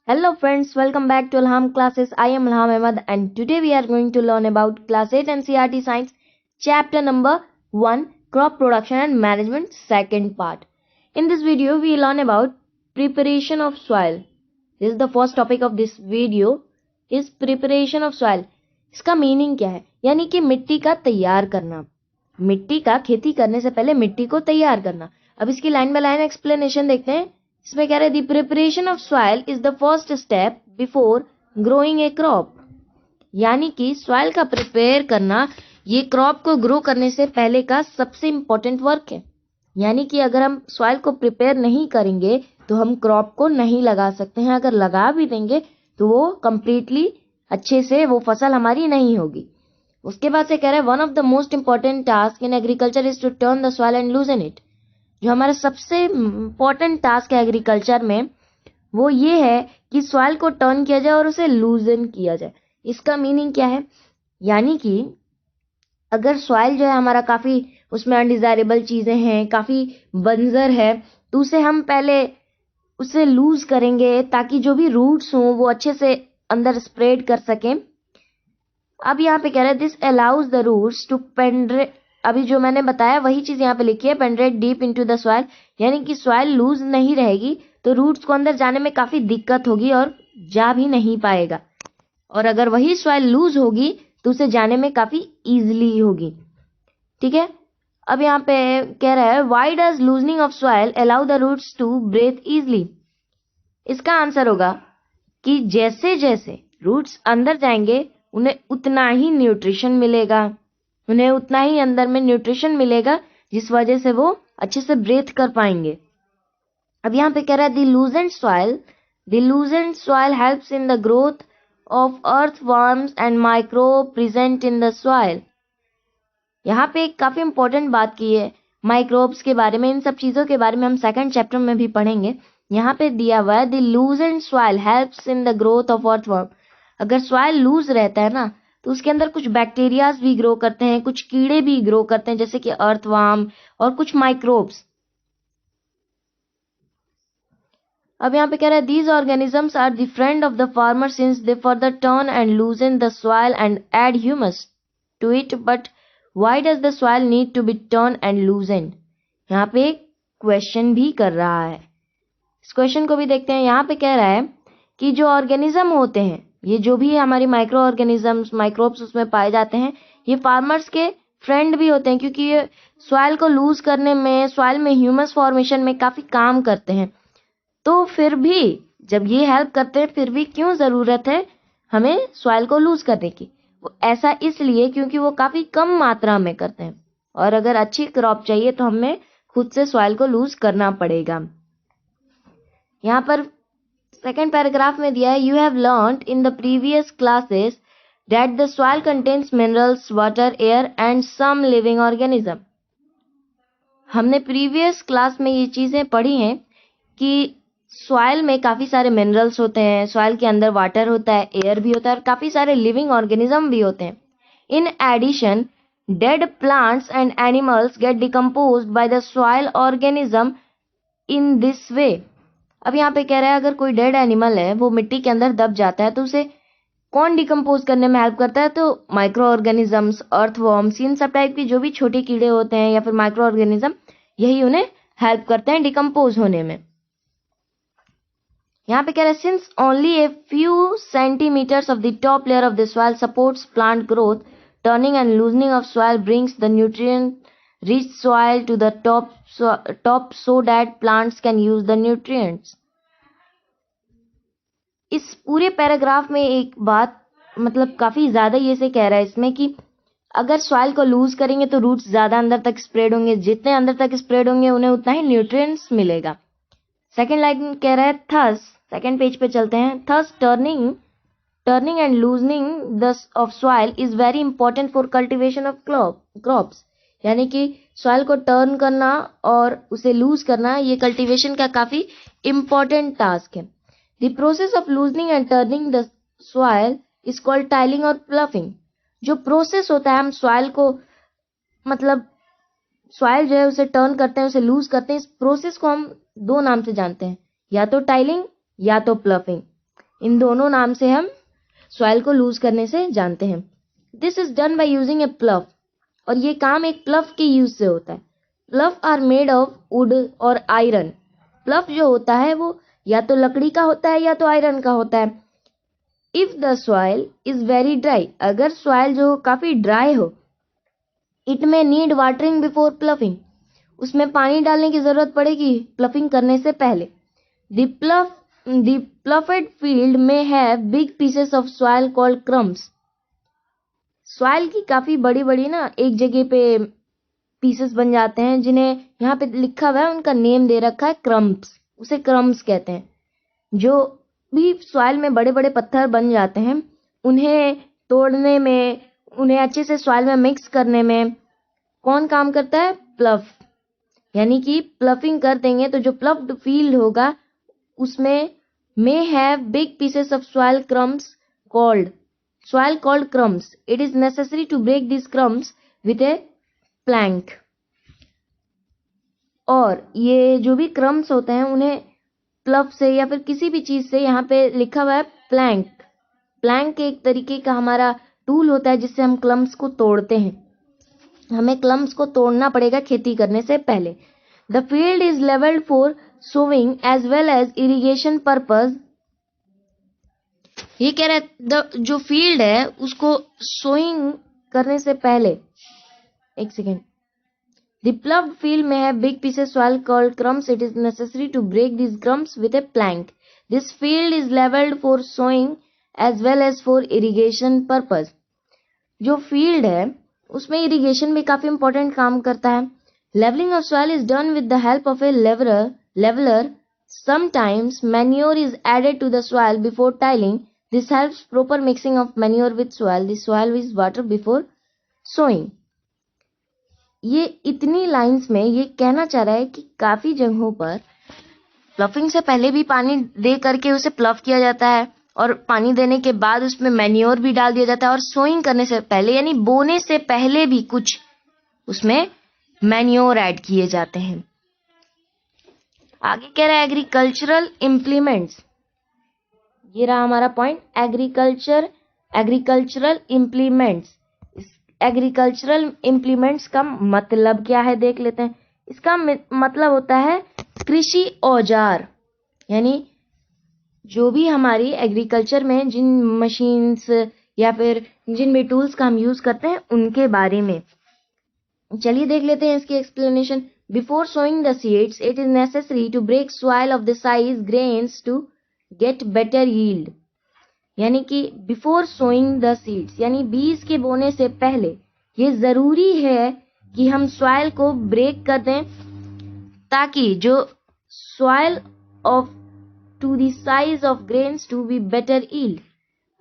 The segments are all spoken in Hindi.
Hello friends, welcome back to Ilham Classes. I am Ilham Ahmed and today we are going to learn about Class 8 NCERT Science Chapter number 1 Crop Production and Management second part. In this video we learn about preparation of soil. This is the first topic of this video is preparation of soil. इसका मीनिंग क्या है? यानी कि मिट्टी का तैयार करना. मिट्टी का खेती करने से पहले मिट्टी को तैयार करना. अब इसकी लाइन बाय लाइन एक्सप्लेनेशन देखते हैं. इसमें कह रहे हैं the preparation of soil is the first step before growing A crop. यानी कि सॉइल का प्रिपेयर करना ये क्रॉप को ग्रो करने से पहले का सबसे इम्पोर्टेंट वर्क है. यानी कि अगर हम सॉइल को प्रिपेयर नहीं करेंगे तो हम क्रॉप को नहीं लगा सकते हैं. अगर लगा भी देंगे तो वो कंप्लीटली अच्छे से वो फसल हमारी नहीं होगी. उसके बाद से कह रहे हैं one of the most important task in agriculture is to turn the soil and loosen it. जो हमारा सबसे इम्पोर्टेंट टास्क है एग्रीकल्चर में वो ये है कि सॉइल को टर्न किया जाए और उसे लूजन किया जाए. इसका मीनिंग क्या है? यानी कि अगर सॉइल जो है हमारा काफी उसमें अनडिजायरेबल चीजें हैं, काफी बंजर है, तो उसे हम पहले उसे लूज करेंगे ताकि जो भी रूट्स हों वो अच्छे से अंदर स्प्रेड कर सकें. अब यहाँ पे कह रहे हैं this allows the roots to penetrate. अभी जो मैंने बताया वही चीज यहाँ पे लिखी है, penetrate deep into the soil. यानी कि सॉइल लूज नहीं रहेगी तो रूट्स को अंदर जाने में काफी दिक्कत होगी और जा भी नहीं पाएगा. और अगर वही सॉइल लूज होगी तो उसे जाने में काफी इजीली होगी. ठीक है. अब यहाँ पे कह रहा है why does loosening of soil allow the roots to breathe easily. इसका आंसर होगा कि जैसे जैसे रूट्स अंदर जाएंगे उन्हें उतना ही न्यूट्रिशन मिलेगा, उन्हें उतना ही अंदर में न्यूट्रिशन मिलेगा जिस वजह से वो अच्छे से ब्रेथ कर पाएंगे. अब यहाँ पे कह रहा है the loosened soil helps in the growth of earthworms and microbe present in the soil. यहाँ पे एक काफी इंपॉर्टेंट बात की है माइक्रोब्स के बारे में. इन सब चीजों के बारे में हम सेकंड चैप्टर में भी पढ़ेंगे. यहाँ पे दिया हुआ है the loosened soil helps in the growth of earthworm. अगर सॉइल लूज रहता है ना तो उसके अंदर कुछ बैक्टीरियाज भी ग्रो करते हैं, कुछ कीड़े भी ग्रो करते हैं जैसे कि अर्थवर्म और कुछ माइक्रोब्स. अब यहाँ पे कह रहा है these organisms are the friend of the farmer since they further turn and loosen the soil and add humus to it. But why does the soil need to be turn and loosen. यहाँ पे क्वेश्चन भी कर रहा है. इस क्वेश्चन को भी देखते हैं. यहाँ पे कह रहा है कि जो ऑर्गेनिज्म होते हैं, ये जो भी हमारी माइक्रो ऑर्गेनिजम्स माइक्रोब्स उसमें पाए जाते हैं, ये फार्मर्स के फ्रेंड भी होते हैं क्योंकि ये सॉइल को लूज करने में, सॉइल में ह्यूमस फॉर्मेशन में काफी काम करते हैं. तो फिर भी जब ये हेल्प करते हैं फिर भी क्यों जरूरत है हमें सॉइल को लूज करने की? वो ऐसा इसलिए क्योंकि वो काफी कम मात्रा में करते हैं और अगर अच्छी क्रॉप चाहिए तो हमें खुद से सॉइल को लूज करना पड़ेगा. यहाँ पर सेकेंड पैराग्राफ में दिया है you have learned in the previous classes that the soil contains minerals, water, air and some living organism. हमने प्रीवियस क्लास में ये चीजें पढ़ी हैं कि सॉइल में काफी सारे मिनरल्स होते हैं, सॉइल के अंदर वाटर होता है, एयर भी होता है और काफी सारे लिविंग ऑर्गेनिज्म भी होते हैं. In addition dead plants and animals get decomposed by the soil organism in this way. अब यहाँ पे कह रहा है अगर कोई डेड एनिमल है वो मिट्टी के अंदर दब जाता है तो उसे कौन डिकम्पोज करने में हेल्प करता है? तो माइक्रो ऑर्गेनिजम्स, अर्थवर्म्स, इन सब टाइप की जो भी छोटे कीड़े होते हैं या फिर माइक्रो ऑर्गेनिज्म, यही उन्हें हेल्प करते हैं डिकम्पोज होने में. यहाँ पे कह रहा है since only a few centimetres of the top layer of the soil supports plant growth, turning and loosening of soil brings the nutrient rich soil to the top so that plants can use the nutrients. इस पूरे पैराग्राफ में एक बात मतलब काफी ज्यादा ये से कह रहा है इसमें कि अगर सॉइल को लूज करेंगे तो रूट्स ज्यादा अंदर तक स्प्रेड होंगे, जितने अंदर तक स्प्रेड होंगे उन्हें उतना ही न्यूट्रिएंट्स मिलेगा. सेकेंड लाइन कह रहा है थस, सेकेंड पेज पे चलते हैं. Thus turning and loosening of soil is very important for cultivation of crops. यानी कि सॉइल को टर्न करना और उसे लूज करना ये कल्टीवेशन का काफी इंपॉर्टेंट टास्क है. The process of loosening and turning the soil is called tiling और प्लफिंग. जो प्रोसेस होता है हम सॉइल को मतलब सॉइल जो है उसे टर्न करते हैं, उसे लूज करते हैं। इस प्रोसेस को हम दो नाम से जानते हैं, या तो टाइलिंग या तो प्लफिंग। इन दोनों नाम से हम सॉइल को लूज करने से जानते हैं। This is done by using ए प्लफ, और ये काम एक प्लफ के यूज से होता है। Plough are made of wood और आयरन। प्लफ जो होता है वो या तो लकड़ी का होता है या तो आयरन का होता है। If the soil is very dry, अगर सॉइल जो काफी ड्राई हो, इट में नीड वाटरिंग बिफोर प्लफिंग, उसमें पानी डालने की जरूरत पड़ेगी प्लफिंग करने से पहले। द प्लफेड फील्ड में have big pieces of soil called crumbs. Soil की काफी बड़ी बड़ी ना एक जगह पे पीसेस बन जाते हैं, जिन्हें यहाँ पे लिखा हुआ है, उनका नेम दे रखा है क्रम्स, उसे क्रम्स कहते हैं। जो भी सॉइल में बड़े बड़े पत्थर बन जाते हैं, उन्हें तोड़ने में, उन्हें अच्छे से सॉइल में मिक्स करने में कौन काम करता है? प्लफ। यानी कि प्लफिंग कर देंगे तो जो प्लफ्ड फील्ड होगा उसमें may have big pieces of soil crumbs called crumbs. It is necessary to break these crumbs with a plank. और ये जो भी क्रम्स होते हैं उन्हें प्लफ से या फिर किसी भी चीज से, यहाँ पे लिखा हुआ है प्लैंक। प्लैंक एक तरीके का हमारा टूल होता है जिससे हम क्लम्स को तोड़ते हैं। हमें क्लम्स को तोड़ना पड़ेगा खेती करने से पहले। The field is levelled for sowing as well as irrigation purpose. ये कह रहा है जो फील्ड है उसको सोइंग करने से पहले, एक सेकेंड, द प्लव्ड फील्ड में है big pieces soil called crumbs. It is necessary to break this crumbs with a plank. This field is levelled for sowing as well as for irrigation purpose. जो फील्ड है उसमें इरिगेशन भी काफी इंपॉर्टेंट काम करता है. Levelling of soil is done with the help of a leveler. Sometimes manure is added to the soil before tiling. This helps proper mixing of manure with soil. The soil is water before sowing. ये इतनी लाइंस में ये कहना चाह रहा है कि काफी जगहों पर प्लफिंग से पहले भी पानी दे करके उसे प्लफ किया जाता है, और पानी देने के बाद उसमें मैन्योर भी डाल दिया जाता है, और सोइंग करने से पहले यानी बोने से पहले भी कुछ उसमें मैन्योर ऐड किए जाते हैं. आगे कह रहा है एग्रीकल्चरल इम्प्लीमेंट्स. ये रहा हमारा point, agricultural implements. Agricultural implements का मतलब क्या है देख लेते हैं. इसका मतलब होता है कृषि औजार, यानी जो भी हमारी एग्रीकल्चर में जिन मशीन्स या फिर जिन भी टूल्स का हम यूज करते हैं उनके बारे में. चलिए देख लेते हैं इसकी explanation. Before sowing the seeds it is necessary to break soil of the size grains to get better yield. यानी कि बिफोर सोइंग द सीड्स यानी बीज के बोने से पहले ये जरूरी है कि हम सॉइल को ब्रेक कर दें, ताकि जो soil of to the size of grains to be better yield.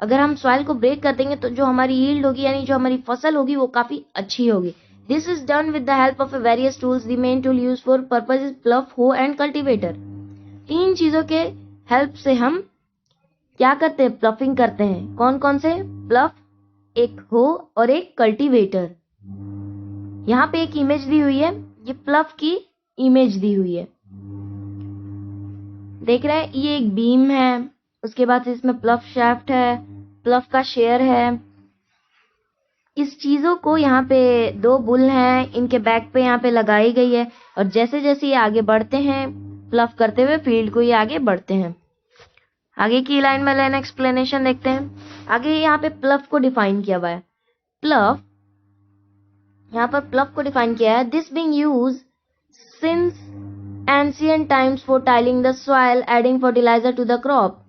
अगर हम सॉइल को ब्रेक कर देंगे तो जो हमारी यील्ड होगी यानी जो हमारी फसल होगी वो काफी अच्छी होगी. This is done with the help of various tools. The main tool used for purpose is plough, hoe and cultivator. 3 चीजों के हेल्प से हम क्या करते हैं? प्लफिंग करते हैं. कौन कौन से? प्लफ, एक हो और एक कल्टीवेटर. यहाँ पे एक इमेज दी हुई है, ये प्लफ की इमेज दी हुई है. देख रहे हैं, ये एक बीम है, उसके बाद इसमें प्लफ शाफ्ट है, प्लफ का शेयर है. इस चीजों को यहाँ पे 2 बुल हैं, इनके बैक पे यहाँ पे लगाई गई है, और जैसे जैसे ये आगे बढ़ते हैं प्लफ करते हुए फील्ड को ये आगे बढ़ते हैं. आगे की लाइन में लाइन एक्सप्लेनेशन देखते हैं. आगे यहाँ पे प्लफ को डिफाइन किया हुआ है. प्लफ, यहाँ पर प्लफ को डिफाइन किया है. This being used since ancient times for tilling the soil adding fertiliser to the crop.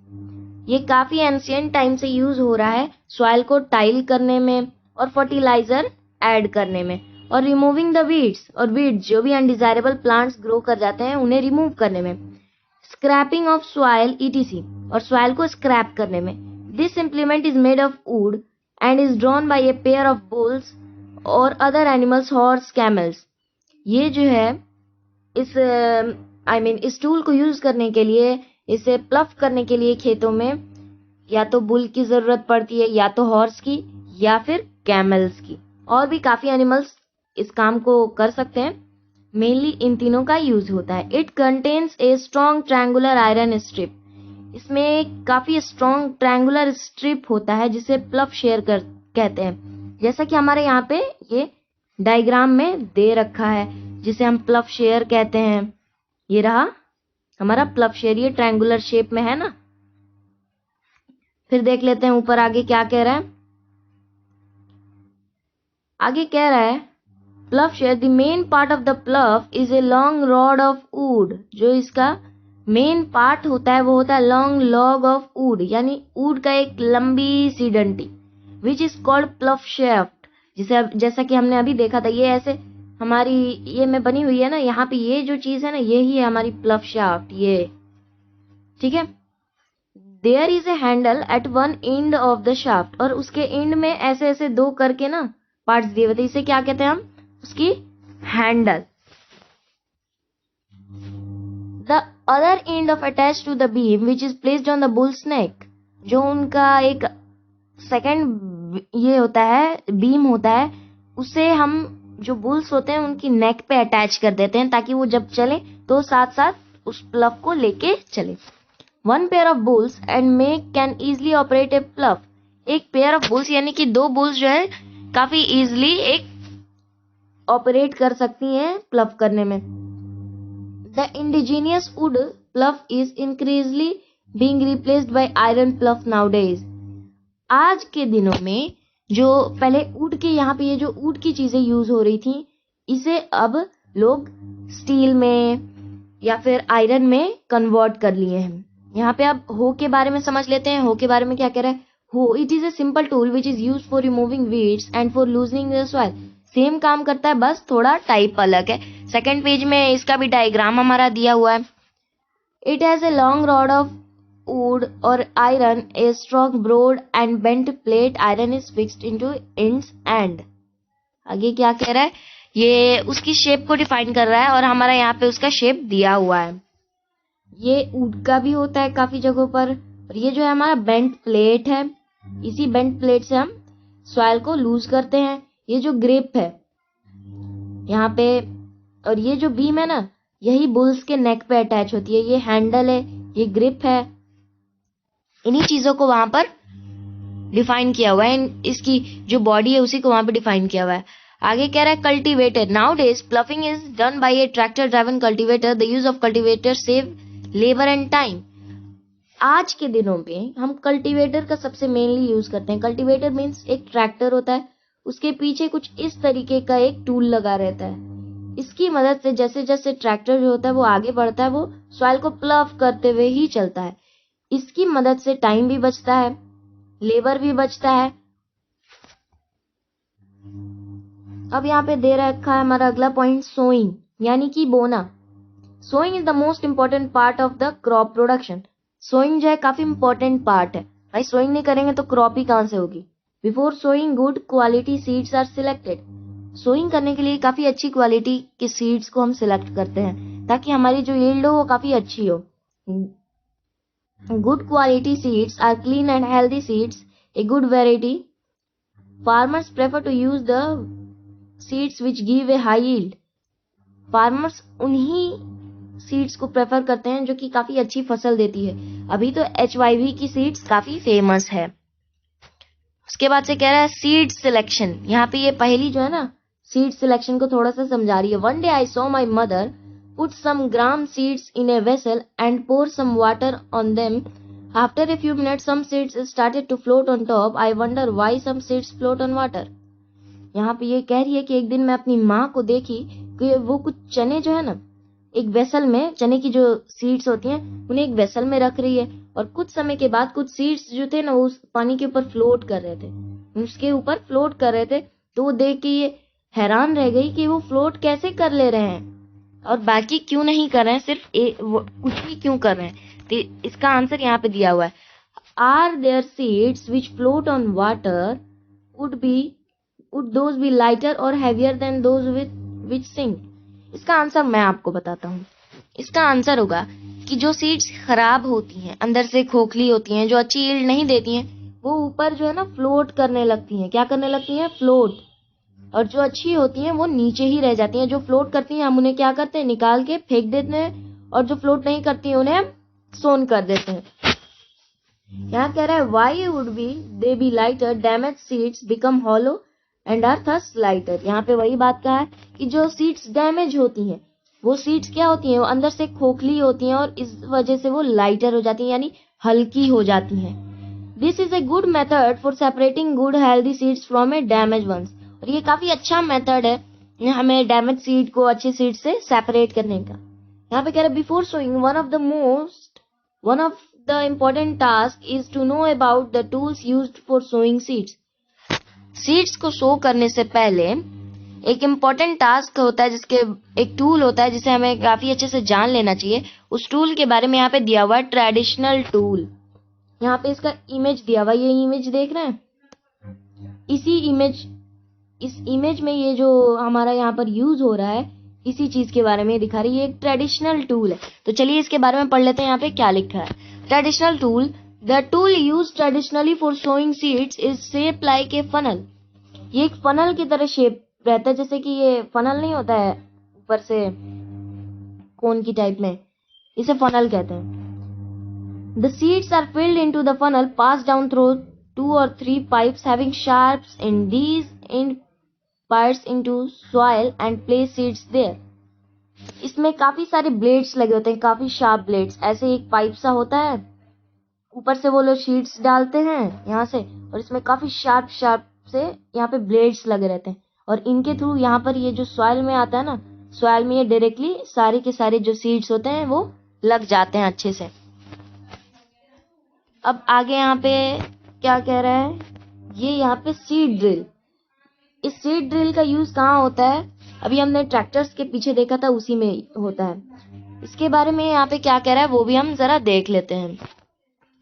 ये काफी एंशिएंट टाइम से यूज हो रहा है सॉइल को टाइल करने में और फर्टिलाइजर ऐड करने में, और रिमूविंग द वीड्स, और वीड्स जो भी अनडिजायरेबल प्लांट्स ग्रो कर जाते हैं उन्हें रिमूव करने में. स्क्रैपिंग ऑफ सॉइल ईटीसी, और सॉइल को स्क्रैप करने में. This implement is made of would and is drawn by a pair of bulls और अदर एनिमल्स, हॉर्स, कैमल्स. ये जो है इस इस टूल को यूज करने के लिए, इसे प्लफ करने के लिए खेतों में या तो बुल की जरूरत पड़ती है, या तो हॉर्स की, या फिर कैमल्स की. और भी काफी एनिमल्स इस काम को कर सकते हैं. मेनली इन तीनों का यूज होता है। It contains a strong triangular iron strip. इसमें काफी स्ट्रॉन्ग ट्रायंगुलर स्ट्रिप होता है जिसे प्लफ शेयर कहते हैं, जैसा कि हमारे यहाँ पे ये डायग्राम में दे रखा है, जिसे हम प्लफ शेयर कहते हैं। ये रहा हमारा प्लफ शेयर, ये ट्रायंगुलर शेप में है ना। फिर देख लेते हैं ऊपर आगे क्या कह रहा है। आगे कह रहा है प्लफ share, the main part of the प्लफ is a long rod of would. जो इसका मेन पार्ट होता है वो होता है लॉन्ग लॉग ऑफ वुड, यानी वुड का एक लंबी सी डंडी, विच इज कॉल्ड प्लफ शेफ्ट। जिसे जैसा कि हमने अभी देखा था, ये ऐसे हमारी ये में बनी हुई है ना, यहाँ पे ये जो चीज है ना, यही है हमारी प्लफ शाफ्ट, ये ठीक है। There is a handle at one end of the shaft, और उसके एंड में ऐसे ऐसे दो करके ना पार्ट्स दिए हुए थे, इसे क्या कहते हैं हम, उसकी handle. The other end of attach to the beam which is placed on the bull's neck. जो उनका एक सेकंड ये होता है, बीम होता है, उसे हम जो बुल्स होते हैं उनकी नेक पे अटैच कर देते हैं, ताकि वो जब चले तो साथ साथ उस प्लफ को लेके चले। One pair of bulls and make can easily operate ए प्लफ। एक पेयर ऑफ बुल्स यानी कि दो बुल्स जो है काफी इजिली एक ऑपरेट कर सकती हैं प्लफ करने में। The indigenous wood plough is increasingly being replaced by iron plough nowadays. आज के दिनों में जो पहले वुड के यहाँ पे ये जो वुड की चीजें यूज हो रही थी, इसे अब लोग स्टील में या फिर आयरन में कन्वर्ट कर लिए हैं। यहाँ पे अब हो के बारे में समझ लेते हैं। हो के बारे में क्या कह रहा है, हो it is a simple tool which is use for removing weeds and for loosening the soil. Same काम करता है, बस थोड़ा टाइप अलग है। सेकंड पेज में इसका भी डायग्राम हमारा दिया हुआ है। It has a long rod of wood or iron, a strong broad and bent plate iron is fixed into ends and। आगे क्या कह रहा है, ये उसकी शेप को डिफाइन कर रहा है और हमारा यहाँ पे उसका शेप दिया हुआ है। ये वुड का भी होता है काफी जगहों पर, और ये जो है हमारा बेंट प्लेट है, इसी बेंट प्लेट से हम सॉइल को लूज करते हैं। ये जो ग्रिप है यहाँ पे, और ये जो बीम है ना, यही बुल्स के नेक पे अटैच होती है। ये हैंडल है, ये ग्रिप है, इन्हीं चीजों को वहां पर डिफाइन किया हुआ है। इसकी जो बॉडी है उसी को वहां पे डिफाइन किया हुआ है। आगे कह रहा है cultivator. Now days ploughing is done by A tractor driven cultivator. The use of cultivator save labour and time. आज के दिनों में हम कल्टीवेटर का सबसे मेनली यूज करते हैं। कल्टीवेटर मीन्स एक ट्रैक्टर होता है, उसके पीछे कुछ इस तरीके का एक टूल लगा रहता है। इसकी मदद से जैसे जैसे ट्रैक्टर जो होता है वो आगे बढ़ता है, वो सॉइल को प्लफ करते हुए ही चलता है। इसकी मदद से टाइम भी बचता है, लेबर भी बचता है। अब यहाँ पे दे रखा है हमारा अगला पॉइंट, सोइंग यानी कि बोना। Sowing is the most important part of the crop production. Sowing जो है काफी इंपॉर्टेंट पार्ट है भाई, सोइंग नहीं करेंगे तो क्रॉप ही कहां से होगी। Before sowing good quality seeds are selected. Sowing करने के लिए काफी अच्छी क्वालिटी के सीड्स को हम सिलेक्ट करते हैं, ताकि हमारी जो यील्ड हो वो काफी अच्छी हो। Good quality seeds are clean and healthy seeds, a good variety. Farmers prefer to use the seeds which give a high yield. Farmers उन्हीं सीड्स को प्रेफर करते हैं जो कि काफी अच्छी फसल देती है। अभी तो HYV की सीड्स काफी फेमस है। उसके बाद से कह रहा है सीड सिलेक्शन। यहाँ पे ये पहली जो है ना सीड सिलेक्शन को थोड़ा सा समझा रही है। One day I saw my mother put some gram seeds in a vessel and pour some water on them. After a few minutes, some seeds started to float on top. I wonder why some seeds float on water. यहाँ पे ये कह रही है कि एक दिन मैं अपनी माँ को देखी कि वो कुछ चने जो है ना एक वेसल में, चने की जो सीड्स होती हैं उन्हें एक वेसल में रख रही है, और कुछ समय के बाद कुछ सीड्स जो थे ना वो उस पानी के ऊपर फ्लोट कर रहे थे, उसके ऊपर फ्लोट कर रहे थे। तो वो देख के ये हैरान रह गई कि वो फ्लोट कैसे कर ले रहे हैं और बाकी क्यों नहीं कर रहे हैं, सिर्फ कुछ ही क्यों कर रहे हैं। तो इसका आंसर यहाँ पे दिया हुआ है, are there seeds which float on water would those be lighter और heavier than those which sink. इसका आंसर मैं आपको बताता हूँ। इसका आंसर होगा कि जो सीड्स खराब होती हैं, अंदर से खोखली होती हैं, जो अच्छी यील्ड नहीं देती हैं, वो ऊपर जो है ना फ्लोट करने लगती हैं। क्या करने लगती हैं? फ्लोट। और जो अच्छी होती हैं वो नीचे ही रह जाती हैं। जो फ्लोट करती हैं हम उन्हें क्या करते हैं, निकाल के फेंक देते हैं, और जो फ्लोट नहीं करती हैं उन्हें हम सोन कर देते हैं। यहाँ कह रहा है why would be they be lighter, damage seeds become hollow and are thus lighter. यहाँ पे वही बात कहा है कि जो सीड्स डैमेज होती हैं वो सीड्स क्या होती हैं, वो अंदर से खोखली होती हैं और इस वजह से वो लाइटर हो जाती हैं, यानी हल्की हो जाती हैं। This is a good method for separating good healthy seeds from a damage ones. और ये काफी अच्छा मेथड है हमें डैमेज सीड को अच्छे सीड से सेपरेट करने का। यहाँ पे कह रहे before sowing one of the important task is to know about the tools used for sowing seeds. Seeds को सो करने से पहले एक इम्पोर्टेंट टास्क होता है, जिसके एक टूल होता है जिसे हमें काफी अच्छे से जान लेना चाहिए। उस टूल के बारे में यहाँ पे दिया हुआ है ट्रेडिशनल टूल। यहाँ पे इसका इमेज दिया हुआ है, ये इमेज देख रहे हैं, इस इमेज में ये जो हमारा यहाँ पर यूज हो रहा है इसी चीज के बारे में दिखा रही है। ये एक ट्रेडिशनल टूल है, तो चलिए इसके बारे में पढ़ लेते हैं। यहाँ पे क्या लिखा है, traditional tool, the tool use traditionally for sowing seeds is shape like a funnel. ये एक फनल की तरह शेप रहता है, जैसे कि ये फनल नहीं होता है ऊपर से कोन की टाइप में, इसे फनल कहते हैं। The seeds are filled into the funnel, pass down through 2 or 3 pipes having sharps in these end parts into soil and place seeds there. इसमें काफी सारे ब्लेड्स लगे होते हैं, काफी शार्प ब्लेड्स। ऐसे एक पाइप सा होता है, ऊपर से वो लोग सीड्स डालते हैं यहाँ से, और इसमें काफी शार्प से यहाँ पे ब्लेड्स लगे रहते हैं, और इनके थ्रू यहाँ पर ये जो सॉइल में आता है ना, सॉइल में ये डायरेक्टली सारे के सारे जो सीड्स होते हैं वो लग जाते हैं अच्छे से। अब आगे यहाँ पे क्या कह रहा है, ये यहाँ पे सीड ड्रिल। इस सीड ड्रिल का यूज कहाँ होता है, अभी हमने ट्रैक्टर्स के पीछे देखा था, उसी में होता है। इसके बारे में यहाँ पे क्या कह रहा है वो भी हम जरा देख लेते हैं।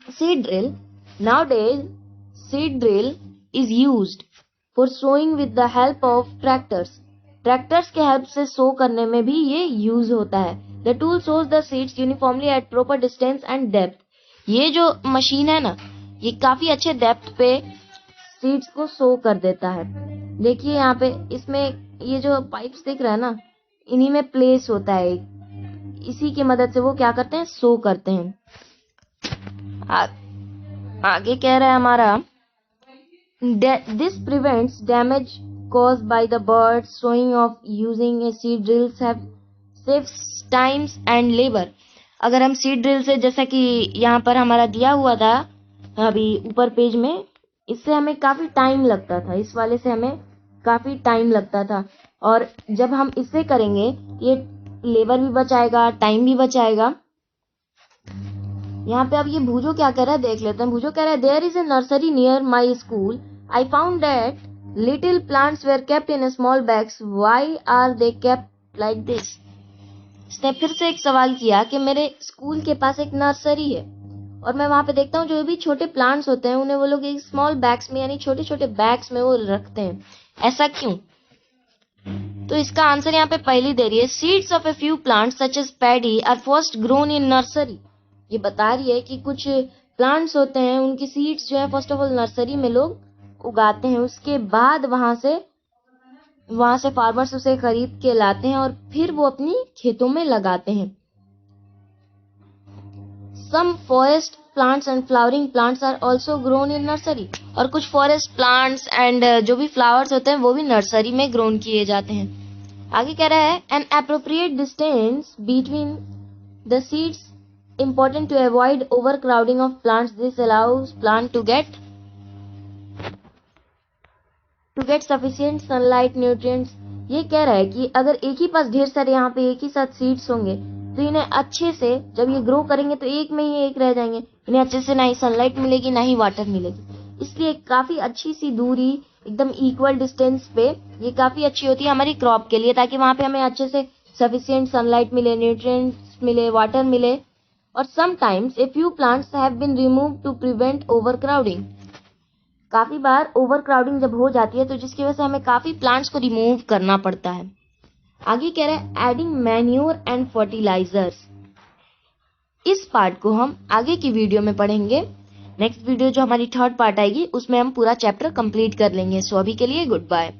Seed drill, nowadays seed drill is used for sowing with the help of tractors के हेल्प से सो करने में भी ये यूज होता है। The tool sows the seeds uniformly at proper distance and depth. ये जो मशीन है ना, ये काफी अच्छे डेप्थ पे सीड्स को सो कर देता है। देखिए यहाँ पे इसमें ये जो पाइप्स दिख रहा है ना, इन्हीं में प्लेस होता है, इसी की मदद से वो क्या करते हैं, सो करते हैं। आगे कह रहा है हमारा, this prevents damage caused by the birds sowing of using a seed drills have saves times and labor। अगर हम सीड ड्रिल से, जैसा कि यहाँ पर हमारा दिया हुआ था अभी ऊपर पेज में, इससे हमें काफी टाइम लगता था, इस वाले से हमें काफी टाइम लगता था, और जब हम इससे करेंगे ये लेबर भी बचाएगा, टाइम भी बचाएगा। यहाँ पे अब ये भूजो क्या कह रहा है देख लेते हैं। भूजो कह रहा है, there is a nursery near my school, I found that little plants were kept in small bags, why are they kept like this. इसने फिर से एक सवाल किया कि मेरे स्कूल के पास एक नर्सरी है और मैं वहां पे देखता हूँ जो भी छोटे प्लांट्स होते हैं उन्हें वो लोग एक स्मॉल बैग्स में, यानी छोटे छोटे बैग्स में वो रखते हैं, ऐसा क्यों? तो इसका आंसर यहाँ पे पहली दे रही है, seeds of a few plants such as paddy are first grown in nursery. ये बता रही है कि कुछ प्लांट्स होते हैं उनकी सीड्स जो है फर्स्ट ऑफ ऑल नर्सरी में लोग उगाते हैं, उसके बाद वहां से फार्मर्स उसे खरीद के लाते हैं और फिर वो अपनी खेतों में लगाते हैं। Some forest plants and flowering plants are also grown in nursery. और कुछ फॉरेस्ट प्लांट्स एंड जो भी फ्लावर्स होते हैं वो भी नर्सरी में ग्रोन किए जाते हैं। आगे कह रहा है, N appropriate distance between the seeds important to avoid overcrowding of plants. This allows plant to get sufficient sunlight, nutrients। ये कह रहा है कि अगर एक ही पास ढेर सारे यहाँ पे एक ही साथ सीड्स होंगे तो इन्हें अच्छे से जब ये ग्रो करेंगे तो एक में ही एक रह जाएंगे, इन्हें अच्छे से ना ही सनलाइट मिलेगी ना ही वाटर मिलेगी। इसलिए काफी अच्छी सी दूरी, एकदम इक्वल डिस्टेंस पे ये काफी अच्छी होती है हमारी क्रॉप के लिए, ताकि वहां पे हमें अच्छे से सफिशिएंट सनलाइट मिले, न्यूट्रिएंट्स मिले, वाटर मिले। और sometimes a few plants have been removed to prevent overcrowding। काफी बार ओवरक्राउडिंग जब हो जाती है तो जिसकी वजह से हमें काफी प्लांट्स को रिमूव करना पड़ता है। आगे कह रहा है, एडिंग मैन्योर एंड फर्टिलाइजर्स। इस पार्ट को हम आगे की वीडियो में पढ़ेंगे। नेक्स्ट वीडियो जो हमारी थर्ड पार्ट आएगी उसमें हम पूरा चैप्टर कंप्लीट कर लेंगे। सो अभी के लिए गुड बाय।